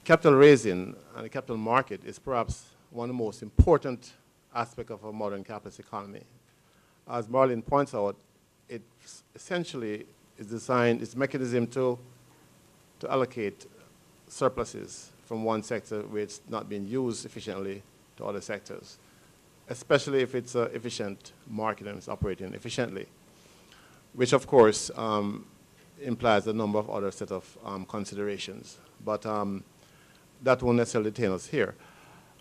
capital raising and the capital market is perhaps one of the most important aspects of a modern capitalist economy. As Marlene points out, it essentially is designed, it's a mechanism to allocate surpluses from one sector where it's not being used efficiently to other sectors, especially if it's an efficient market and it's operating efficiently, which of course implies a number of other set of considerations. But that won't necessarily detain us here.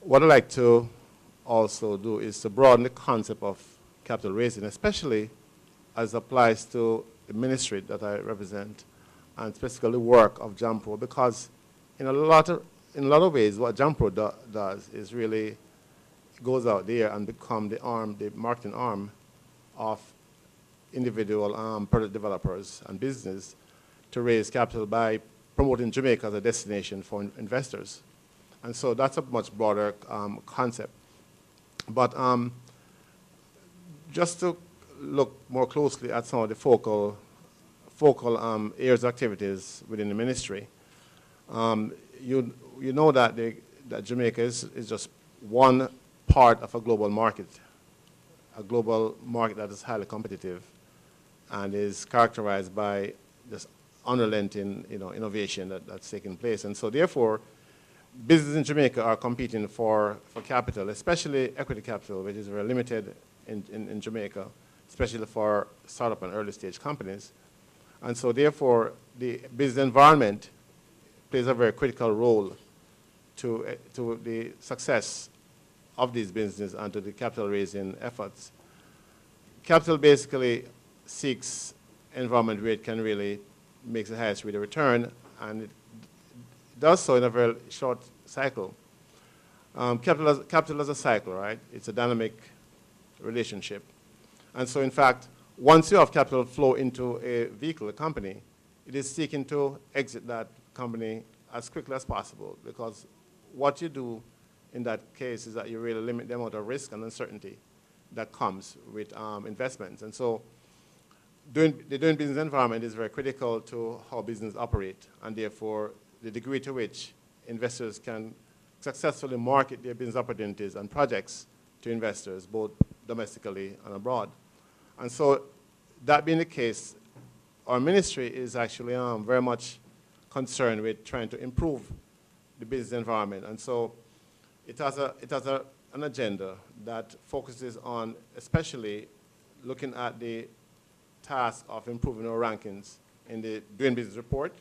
What I'd like to also do is to broaden the concept of capital raising, especially as applies to the ministry that I represent, and specifically the work of JAMPRO, because in a lot of ways, what JAMPRO does is really goes out there and become the marketing arm of individual product developers and business to raise capital by promoting Jamaica as a destination for investors. And so that's a much broader concept. But just to look more closely at some of the focal areas of activities within the ministry, you know that Jamaica is just one part of a global market that is highly competitive and is characterized by this unrelenting innovation that's taking place. And so therefore, businesses in Jamaica are competing for capital, especially equity capital, which is very limited in Jamaica, especially for startup and early stage companies. And so therefore, the business environment plays a very critical role to the success of these businesses and to the capital raising efforts. Capital basically seeks environment where it can really make the highest rate of return, and it does so in a very short cycle. Capital as a cycle, right? It's a dynamic relationship. And so in fact, once you have capital flow into a vehicle, a company, it is seeking to exit that company as quickly as possible, because what you do in that case is that you really limit the amount of risk and uncertainty that comes with investments. And so the doing business environment is very critical to how business operate, and therefore the degree to which investors can successfully market their business opportunities and projects to investors, both domestically and abroad. And so that being the case, our ministry is actually very much concerned with trying to improve the business environment. And so it has an agenda that focuses on especially looking at the task of improving our rankings in the Doing Business Report,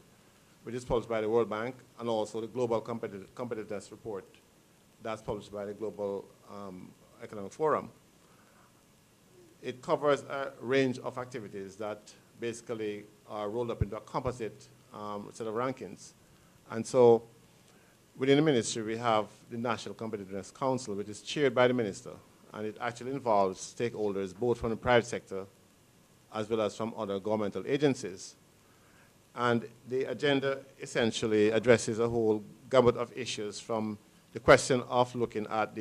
which is published by the World Bank, and also the Global Competitiveness Report that's published by the Global Economic Forum. It covers a range of activities that basically are rolled up into a composite set of rankings. And so within the ministry, we have the National Competitiveness Council, which is chaired by the minister, and it actually involves stakeholders both from the private sector as well as from other governmental agencies. And the agenda essentially addresses a whole gamut of issues, from the question of looking at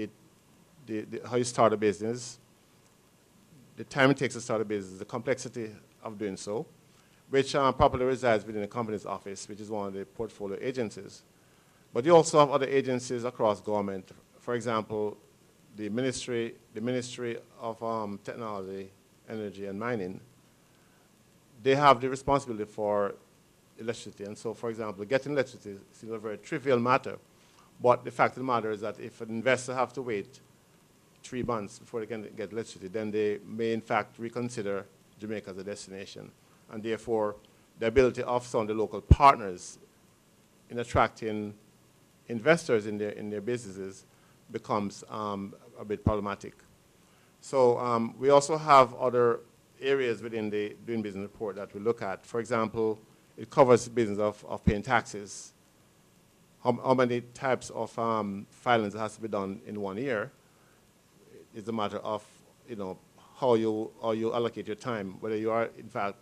how you start a business, the time it takes to start a business, the complexity of doing so, which properly resides within the Companies Office, which is one of the portfolio agencies. But you also have other agencies across government. For example, the Ministry of Technology, Energy, and Mining. They have the responsibility for electricity. And so, for example, getting electricity is a very trivial matter. But the fact of the matter is that if an investor has to wait 3 months before they can get electricity, then they may in fact reconsider Jamaica as a destination. And therefore, the ability of some of the local partners in attracting investors in their businesses becomes a bit problematic. So we also have other areas within the Doing Business Report that we look at. For example, it covers the business of paying taxes. How many types of filings has to be done in 1 year is a matter of how you allocate your time, whether you are in fact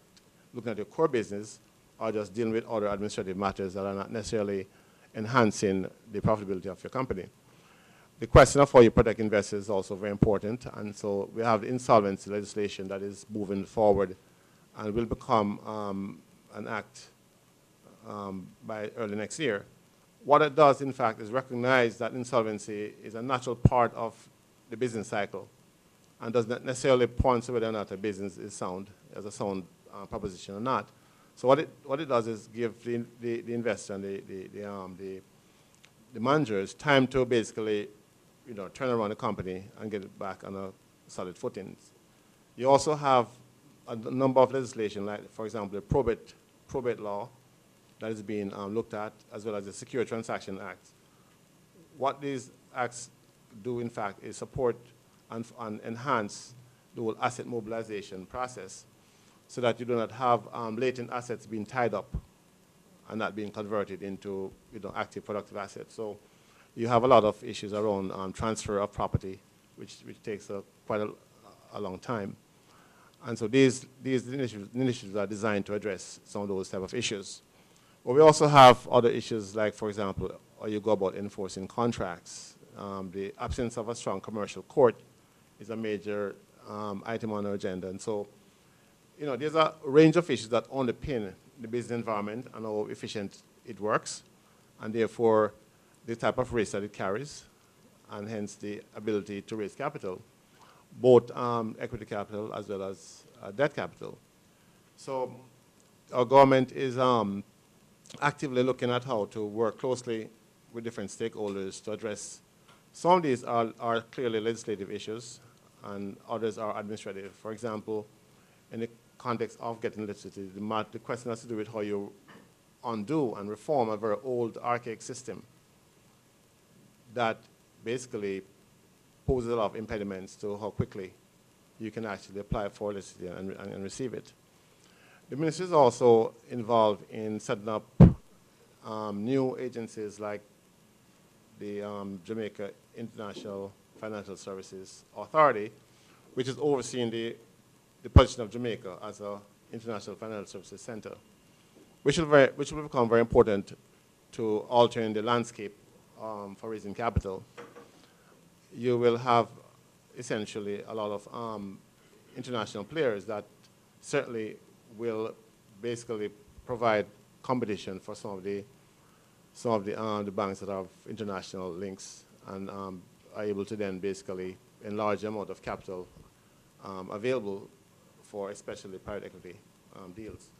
looking at your core business or just dealing with other administrative matters that are not necessarily enhancing the profitability of your company. The question of how you protect investors is also very important, and so we have the insolvency legislation that is moving forward and will become an act by early next year. What it does, in fact, is recognize that insolvency is a natural part of the business cycle and does not necessarily point to whether or not a business is sound, as a sound proposition or not. So what it does is give the investor and the managers time to basically, turn around the company and get it back on a solid footing. You also have a number of legislation, like, for example, the probate law that is being looked at, as well as the Secure Transaction Act. What these acts do, in fact, is support and enhance the whole asset mobilization process so that you do not have latent assets being tied up and not being converted into active productive assets. So you have a lot of issues around transfer of property, which takes quite a long time. And so these initiatives are designed to address some of those type of issues. But we also have other issues like, for example, how you go about enforcing contracts. The absence of a strong commercial court is a major item on our agenda. And so, there's a range of issues that underpin the business environment and how efficient it works, and therefore the type of risk that it carries, and hence the ability to raise capital, both equity capital as well as debt capital. So our government is actively looking at how to work closely with different stakeholders to address. Some of these are clearly legislative issues, and others are administrative. For example, in the context of getting electricity, the question has to do with how you undo and reform a very old, archaic system that basically poses a lot of impediments to how quickly you can actually apply for electricity and receive it. The ministry is also involved in setting up new agencies like the Jamaica International Financial Services Authority, which is overseeing the position of Jamaica as an international financial services center, which will become very important to altering the landscape for raising capital. You will have essentially a lot of international players that certainly will basically provide competition for some of the banks that have international links and are able to then basically enlarge the amount of capital available for especially private equity deals.